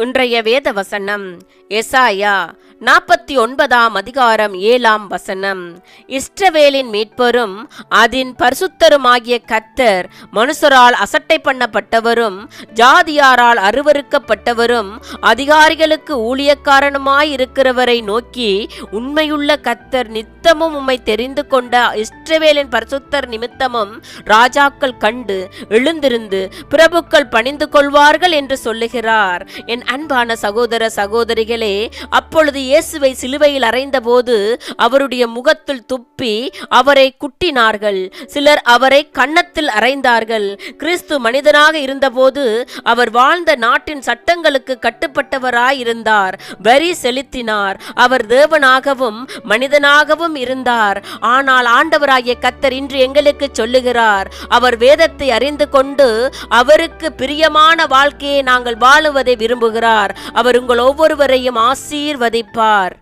இன்றைய வேத வசனம் எசாயா 49 அதிகாரம் 7 இஸ்ரவேலின் மீட்பரும் அதன் பரிசுத்தருமாகிய கர்த்தர் மனுஷரால் அசட்டை பண்ணப்பட்டவரும் ஜாதியாரால் அருவருக்கப்பட்டவரும் அதிகாரிகளுக்கு ஊழியக்காரனுமாயிருக்கிறவரை நோக்கி, உண்மையுள்ள கர்த்தர் நித்தமும் உம்மை தெரிந்து கொண்ட இஸ்ரவேலின் பரிசுத்தர் நிமித்தமும் ராஜாக்கள் கண்டு எழுந்திருந்து பிரபுக்கள் பணிந்து கொள்வார்கள் என்று சொல்லுகிறார். என் அன்பான சகோதர சகோதரிகளே, அப்பொழுது இயேசுவை சிலுவையில் அறைந்த போது அவருடைய முகத்தில் துப்பி அவரை குட்டினார்கள். சிலர் அவரை கன்னத்தில் அறைந்தார்கள். கிறிஸ்து மனிதனாக இருந்தபோது அவர் வாழ்ந்த நாட்டின் சட்டங்களுக்கு கட்டுப்பட்டவராயிருந்தார். வரி செலுத்தினார். அவர் தேவனாகவும் மனிதனாகவும் இருந்தார். ஆனால் ஆண்டவராகிய கர்த்தர் இன்று எங்களுக்கு சொல்லுகிறார், அவர் வேதத்தை அறிந்து கொண்டு அவருக்கு பிரியமான வாழ்க்கையை நாங்கள் வாழுவதை விரும்புகிறார். அவர் உங்கள் ஒவ்வொருவரையும் ஆசீர்வதிப்பார்.